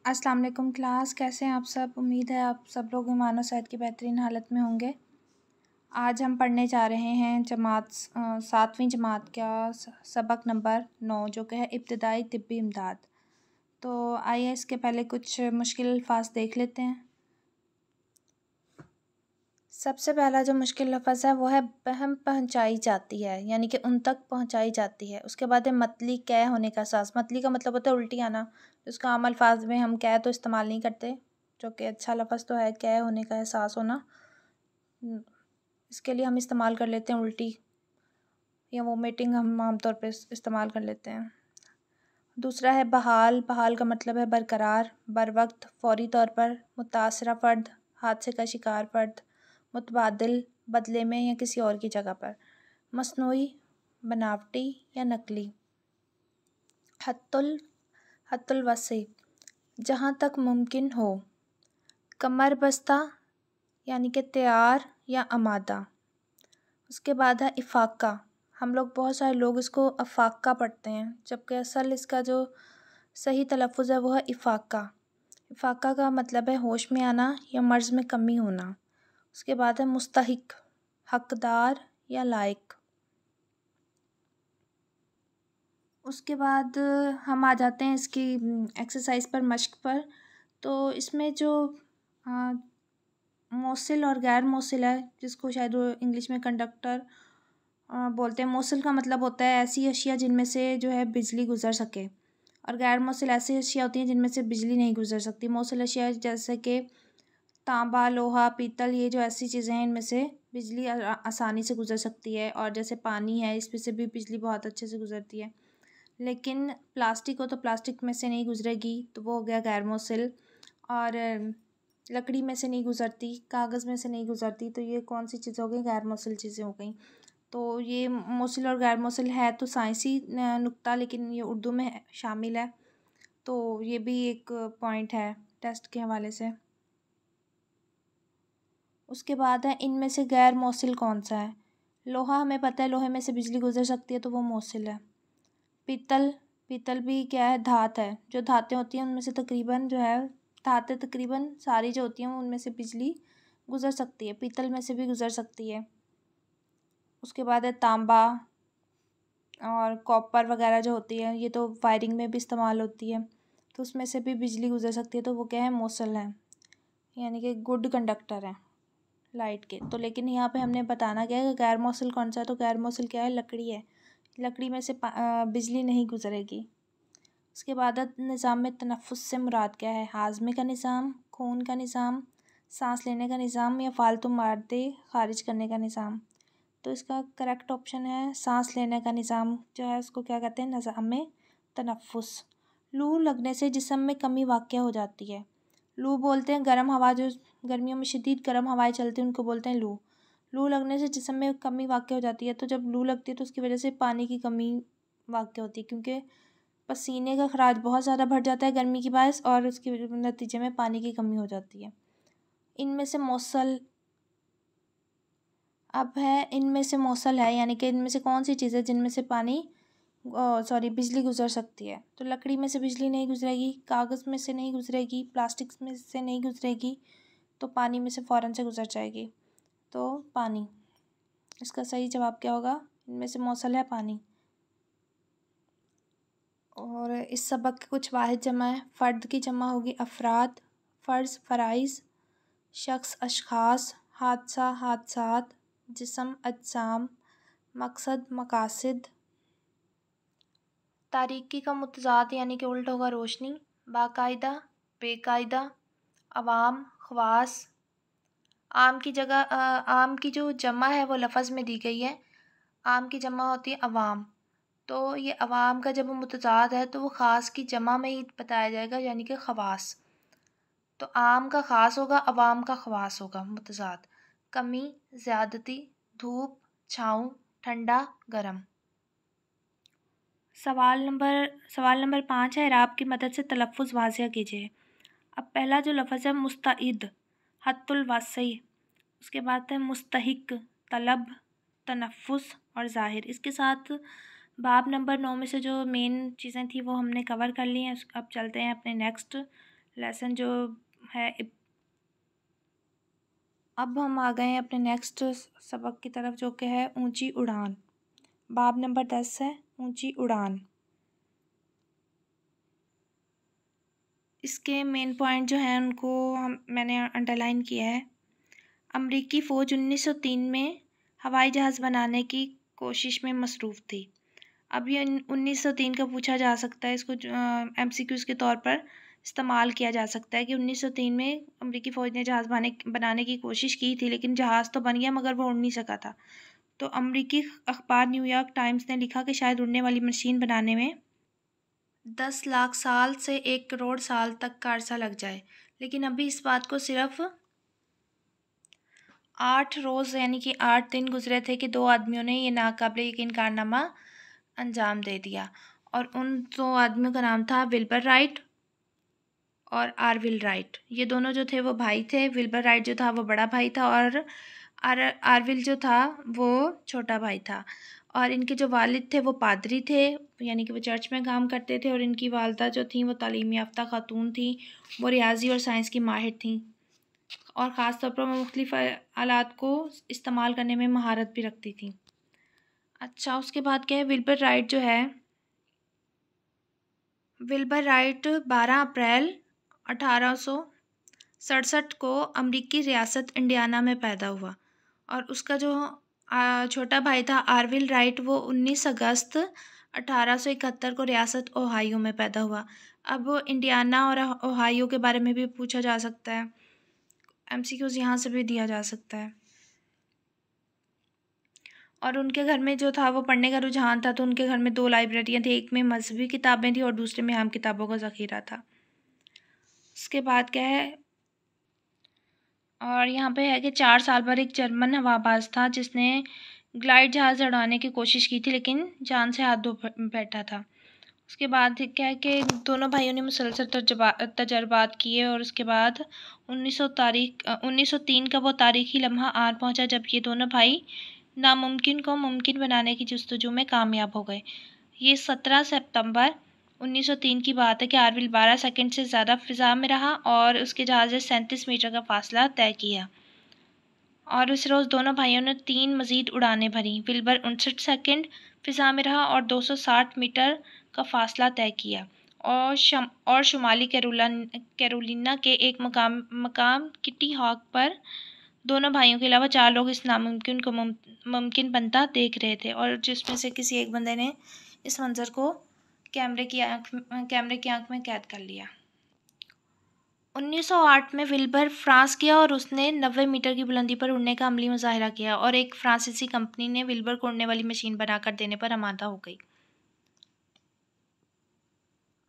अस्सलाम वालेकुम क्लास, कैसे हैं आप सब। उम्मीद है आप सब लोग ईमान और सेहत की बेहतरीन हालत में होंगे। आज हम पढ़ने जा रहे हैं सातवीं जमात का सबक नंबर 9 जो कि है इब्तदाई तिब्बी इमदाद। तो आइए इसके पहले कुछ मुश्किल अल्फाज देख लेते हैं। सबसे पहला जो मुश्किल लफ्ज़ है वो है बहम पहुंचाई जाती है, यानी कि उन तक पहुंचाई जाती है। उसके बाद है मतली कै होने का एहसास। मतली का मतलब होता है उल्टी आना, जिसको आम अल्फाज में हम कै तो इस्तेमाल नहीं करते, जो कि अच्छा लफ्ज़ तो है, कै होने का एहसास होना। इसके लिए हम इस्तेमाल कर लेते हैं उल्टी या वोमिटिंग, हम आमतौर पर इस्तेमाल कर लेते हैं। दूसरा है बहाल। बहाल का मतलब है बरकरार, बर वक्त, फौरी तौर पर। मुतासरा फ़र्द, हादसे का शिकार फ़र्द। मुतबादिल, बदले में या किसी और की जगह पर। मसनूई, बनावटी या नकली। हत्तुल वसी, जहाँ तक मुमकिन हो। कमर बस्ता, यानी कि तैयार या आमादा। उसके बाद है इफ़ाक़ा। हम लोग बहुत सारे लोग इसको अफ़ाक़ा पढ़ते हैं, जबकि असल इसका जो सही तलफ़्फ़ुज़ है वो है इफ़ाक़ा। इफ़ाक़ा का मतलब है होश में आना या मर्ज़ में कमी होना। उसके बाद है मुस्तहिक, हक़दार या लायक। उसके बाद हम आ जाते हैं इसकी एक्सरसाइज पर, मश्क पर। तो इसमें जो मौसिल और गैर मौसिल है, जिसको शायद वो इंग्लिश में कंडक्टर बोलते हैं। मौसिल का मतलब होता है ऐसी अशिया जिनमें से जो है बिजली गुजर सके, और गैर मौसिल ऐसी अशिया होती हैं जिनमें से बिजली नहीं गुजर सकती। मौसिल अशिया जैसे कि तांबा, लोहा, पीतल, ये जो ऐसी चीज़ें हैं इनमें से बिजली आसानी से गुजर सकती है। और जैसे पानी है, इसमें से भी बिजली बहुत अच्छे से गुजरती है। लेकिन प्लास्टिक हो तो प्लास्टिक में से नहीं गुजरेगी, तो वो हो गया गैर मौसिल। और लकड़ी में से नहीं गुजरती, कागज़ में से नहीं गुजरती, तो ये कौन सी चीज़ हो गई, गैर मौसिल चीज़ें हो गई। तो ये मौसिल और गैर मौसिल है तो साइंसी नुक्ता, लेकिन ये उर्दू में शामिल है, तो ये भी एक पॉइंट है टेस्ट के हवाले से। उसके बाद है इनमें से गैर मौसिल कौन सा है। लोहा हमें पता है, लोहे में से बिजली गुजर सकती है, तो वो मौसिल है। पीतल, पीतल भी क्या है, धात है। जो धातें होती हैं उनमें से तकरीबन जो है, धातें तकरीबन सारी जो होती हैं उनमें से बिजली गुजर सकती है, पीतल में से भी गुजर सकती है। उसके बाद है तांबा और कॉपर वगैरह जो होती है, ये तो वायरिंग में भी इस्तेमाल होती है, तो उसमें से भी बिजली गुजर सकती है, तो वो क्या है, मौसल है, यानी कि गुड कंडक्टर है लाइट के। तो लेकिन यहाँ पे हमने बताना क्या है कि गैर मौसल कौन सा है, तो गैर मौसल क्या है, लकड़ी है। लकड़ी में से बिजली नहीं गुजरेगी। उसके बाद निज़ाम में तनफ़ुस से मुराद क्या है। हाजमे का निज़ाम, खून का निज़ाम, सांस लेने का निज़ाम या फालतू मादे खारिज करने का निज़ाम। तो इसका करेक्ट ऑप्शन है सांस लेने का निज़ाम, जो है उसको क्या कहते हैं, निज़ाम में तनफ़ुस। लू लगने से जिस्म में कमी वाक़या हो जाती है। लू बोलते हैं गर्म हवा, जो गर्मियों में शदीद गर्म हवाएं चलती हैं उनको बोलते हैं लू। लू लगने से जिस्म में कमी वाक़या हो जाती है। तो जब लू लगती है तो उसकी वजह से पानी की कमी वाक़या होती है, क्योंकि पसीने का खराज बहुत ज़्यादा बढ़ जाता है गर्मी की बायस, और उसके नतीजे में पानी की कमी हो जाती है। इनमें से मौसल अब है, इनमें से मौसल है, यानी कि इनमें से कौन सी चीज़ है जिनमें से बिजली गुजर सकती है। तो लकड़ी में से बिजली नहीं गुजरेगी, कागज़ में से नहीं गुजरेगी, प्लास्टिक में से नहीं गुजरेगी, तो पानी में से फ़ौरन से गुजर जाएगी। तो पानी, इसका सही जवाब क्या होगा, इनमें से मौसल है पानी। और इस सबक के कुछ वाहिद जमा है। फ़र्द की जमा होगी अफराद, फ़र्ज़ फ़राइज़, शख्स अशख़ास, हादसा हादसात, जिस्म अजसाम, मकसद मकासिद। तारीकी का मुतज़ाद यानी कि उल्टा होगा रोशनी, बाकायदा बेकायदा, अवाम ख़वास। आम की जगह आम की जो जमा है वो लफ्ज़ में दी गई है। आम की जमा होती है अवाम, तो ये अवाम का जब वो मुतज़ाद है तो वो ख़ास की जमा में ही बताया जाएगा, यानी कि ख़वास। तो आम का ख़ास होगा, अवाम का ख़वास होगा मुतज़ाद। कमी, ज़्यादती, धूप, छाँव, ठंडा, गर्म। सवाल नंबर 5 है, इराब की मदद से तलफ़्फ़ुज़ वाज़िह कीजिए। अब पहला जो लफ्ज़ है मुस्तइद, हत्तुल वसी। उसके बाद है मुस्तहिक, तलब, तनफ़ुस और ज़ाहिर। इसके साथ बाब नंबर 9 में से जो मेन चीज़ें थी वो हमने कवर कर ली हैं। अब चलते हैं अपने नेक्स्ट लेसन जो है। अब हम आ गए हैं अपने नेक्स्ट सबक की तरफ, जो कि है ऊंची उड़ान। बाब नंबर 10 है ऊंची उड़ान। इसके मेन पॉइंट जो हैं उनको मैंने अंडरलाइन किया है। अमेरिकी फ़ौज 1903 में हवाई जहाज़ बनाने की कोशिश में मसरूफ़ थी। अब ये 1903 का पूछा जा सकता है, इसको MCQs के तौर पर इस्तेमाल किया जा सकता है कि 1903 में अमेरिकी फ़ौज ने जहाज़ बनाने की कोशिश की थी, लेकिन जहाज़ तो बन गया मगर वो उड़ नहीं सका था। तो अमेरिकी अखबार न्यूयॉर्क टाइम्स ने लिखा कि शायद उड़ने वाली मशीन बनाने में 10 लाख साल से 1 करोड़ साल तक का अरसा लग जाए। लेकिन अभी इस बात को सिर्फ 8 रोज़ यानी कि 8 दिन गुजरे थे कि 2 आदमियों ने ये नाकाबिले यकीन कारनामा अंजाम दे दिया। और उन 2 आदमियों का नाम था विल्बर राइट और आरविल राइट। ये दोनों जो थे वो भाई थे। विल्बर राइट जो था वो बड़ा भाई था और आरविल जो था वो छोटा भाई था। और इनके जो वालिद थे वो पादरी थे, यानी कि वो चर्च में काम करते थे। और इनकी वालदा जो थी वो तालीम याफ्ता खातून थी, वो रियाजी और साइंस की माहिर थी और ख़ास तौर पर वो मुख्तलिफ़ आलात को इस्तेमाल करने में महारत भी रखती थी। अच्छा, उसके बाद क्या है, विल्बर राइट जो है, विल्बर राइट 12 अप्रैल 1867 को अमरीकी रियासत इंडियाना में पैदा हुआ। और उसका जो छोटा भाई था आरविल राइट, वो 19 अगस्त 1871 को रियासत ओहायो में पैदा हुआ। अब इंडियाना और ओहायो के बारे में भी पूछा जा सकता है, MCQs यहाँ से भी दिया जा सकता है। और उनके घर में जो था वो पढ़ने का रुझान था, तो उनके घर में 2 लाइब्रेरियाँ थी, एक में मजहबी किताबें थी और दूसरे में आम किताबों का ज़ख़ीरा था। उसके बाद क्या है, और यहाँ पे है कि 4 साल पर एक जर्मन हवाबाज था जिसने ग्लाइड जहाज़ उड़ाने की कोशिश की थी, लेकिन जान से हाथ धो बैठा था। उसके बाद क्या है कि दोनों भाइयों ने मुसलसल तजर्बात किए और उसके बाद 1903 का वो तारीख़ी लम्हा आ पहुँचा जब ये दोनों भाई नामुमकिन को मुमकिन बनाने की जस्तजू में कामयाब हो गए। ये 17 सितंबर 1903 की बात है कि आरविल 12 सेकंड से ज़्यादा फ़िज़ा में रहा और उसके जहाज़ ने 37 मीटर का फासला तय किया। और उस रोज़ दोनों भाइयों ने 3 मज़ीद उड़ानें भरीं। विल्बर 59 सेकंड फ़िज़ा में रहा और 260 मीटर का फासला तय किया। और शुमाली कैरोलिना के एक मकाम किटी हॉक पर दोनों भाइयों के अलावा 4 लोग इस नामुमकिन को मुमकिन बनता देख रहे थे, और जिसमें से किसी एक बंदे ने इस मंज़र को कैमरे की आंख में कैद कर लिया। 1908 में विल्बर फ्रांस गया और उसने 90 मीटर की बुलंदी पर उड़ने का अमली मुजाहिरा किया और एक फ्रांसीसी कंपनी ने विल्बर को उड़ने वाली मशीन बनाकर देने पर आमादा हो गई।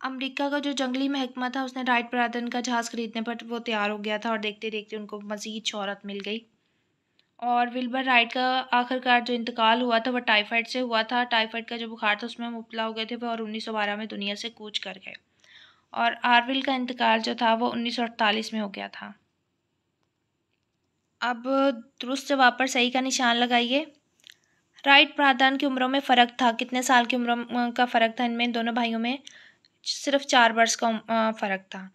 अमेरिका का जो जंगली महकमा था उसने राइट ब्रदर्स का जहाज़ खरीदने पर वो तैयार हो गया था और देखते देखते उनको मज़ीद शोहरत मिल गई। और विल्बर राइट का आखिरकार जो इंतकाल हुआ था वह टाइफाइड से हुआ था। टाइफाइड का जो बुखार था उसमें मुब्तला हो गए थे वो और 1912 में दुनिया से कूच कर गए। और आरविल का इंतकाल जो था वो 1948 में हो गया था। अब दुरुस्त जवाब पर सही का निशान लगाइए। राइट ब्रदर्स की उम्रों में फ़र्क था। कितने साल की उम्र का फ़र्क था इनमें, दोनों भाइयों में? सिर्फ 4 वर्ष का फ़र्क था।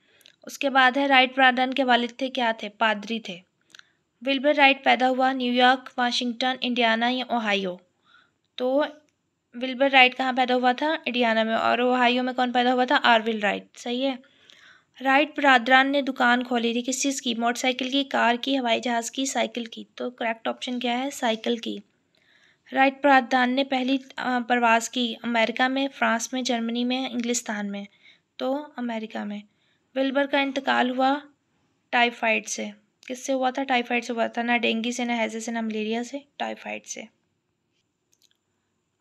उसके बाद है राइट ब्रदर्स के वालिद थे क्या थे? पादरी थे। विल्बर राइट पैदा हुआ न्यूयॉर्क, वाशिंगटन, इंडियाना या ओहायो। तो विल्बर राइट कहाँ पैदा हुआ था? इंडियाना में। और ओहायो में कौन पैदा हुआ था? आरविल राइट। सही है। राइट ब्रदर्स ने दुकान खोली थी, किस चीज़ की? मोटरसाइकिल की, कार की, हवाई जहाज़ की, साइकिल की। तो करेक्ट ऑप्शन क्या है? साइकिल की। राइट ब्रदर्स ने पहली परवाज़ की अमेरिका में, फ्रांस में, जर्मनी में, इंग्लिस्तान में। तो अमेरिका में। विल्बर का इंतकाल हुआ टाइफाइड से। किससे हुआ था? टाइफाइड से हुआ था। ना डेंगू से, ना हैजे से, ना मलेरिया से, टाइफाइड से।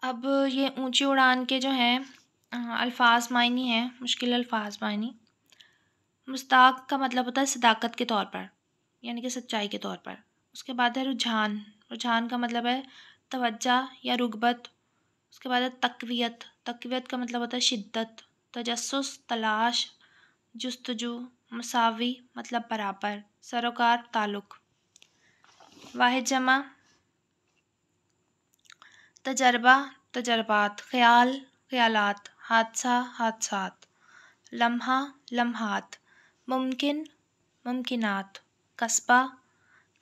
अब ये ऊंची उड़ान के जो हैं अल्फाज मायनी हैं, मुश्किल अल्फाज मायनी। मुस्ताक का मतलब होता है सदाकत के तौर पर, यानी कि सच्चाई के तौर पर। उसके बाद है रुझान। रुझान का मतलब है तवज्जो या रुग़बत। उसके बाद है तक़वियत। तक़वियत का मतलब होता है शिद्दत। तजस्सुस, तलाश, जुस्तजू। मसावी मतलब बराबर। सरोकार, ताल्लुक़। वाहिद जमा तजर्बा, तजर्बात। ख़याल, ख़यालात। हादसा, हादसात। लम्हा, लम्हात। मुमकिन, मुमकिनात। कस्बा,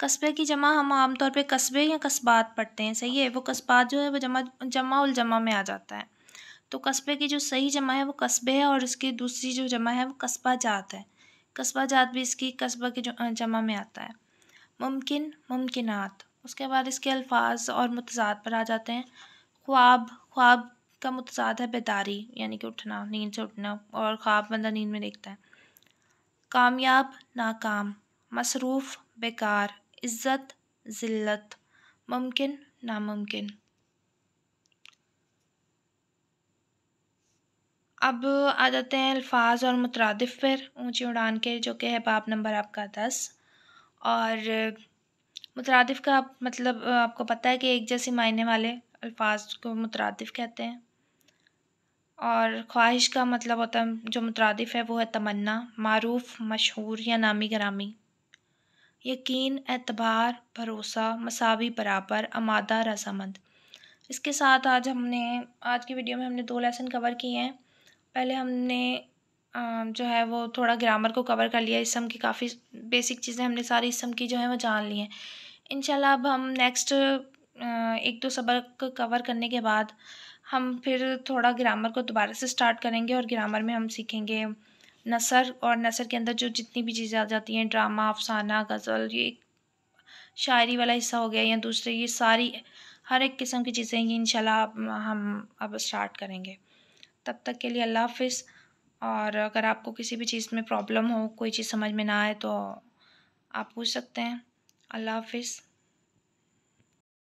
कस्बे की जमा हम आमतौर पे कस्बे या कस्बात पढ़ते हैं, सही है। वो कस्बात जो है वो जमा उल जमा में आ जाता है। तो कस्बे की जो सही जमा है वो कस्बे है, और इसकी दूसरी जो जमा है वो कस्बा जात है। कस्बा जात भी इसकी कस्बा की जमा में आता है। मुमकिन, मुमकिनात। उसके बाद इसके अल्फाज और मुतज़ाद पर आ जाते हैं। ख्वाब, ख्वाब का मुतज़ाद है बेदारी, यानी कि उठना, नींद से उठना, और ख्वाब बंदा नींद में देखता है। कामयाब, नाकाम। मसरूफ़, बेकार। इज़्ज़त, ज़िल्लत। मुमकिन, नामुमकिन। अब आ जाते हैं अल्फाज और मुतरादिफ़ पर, ऊंची उड़ान के, जो कि है बाब नंबर आपका 10। और मुतरादिफ़ का मतलब आपको पता है कि एक जैसे मायने वाले अल्फाज को मुतरादिफ़ कहते हैं। और ख्वाहिश का मतलब होता है, जो मुतरादिफ़ है वो है तमन्ना, मारूफ़, मशहूर या नामी गिरामी। यकीन, एतबार, भरोसा, मसावी, बराबर, आमादा, रज़ामंद। इसके साथ आज की वीडियो में हमने 2 लेसन कवर किए हैं। पहले हमने जो है वो थोड़ा ग्रामर को कवर कर लिया। इसम की काफ़ी बेसिक चीज़ें हमने सारी इसम की जो है वो जान ली हैं। इंशाल्लाह अब हम नेक्स्ट 1-2 सबक कवर करने के बाद हम फिर थोड़ा ग्रामर को दोबारा से स्टार्ट करेंगे, और ग्रामर में हम सीखेंगे नसर, और नसर के अंदर जो जितनी भी चीज़ें आ जाती हैं, ड्रामा, अफ़साना, गज़ल, ये शायरी वाला हिस्सा हो गया, या दूसरे, ये सारी हर एक किस्म की चीज़ें ये इंशाल्लाह हम अब स्टार्ट करेंगे। तब तक के लिए अल्लाह हाफ़िज़। और अगर आपको किसी भी चीज़ में प्रॉब्लम हो, कोई चीज़ समझ में ना आए, तो आप पूछ सकते हैं। अल्लाह हाफ़िज़।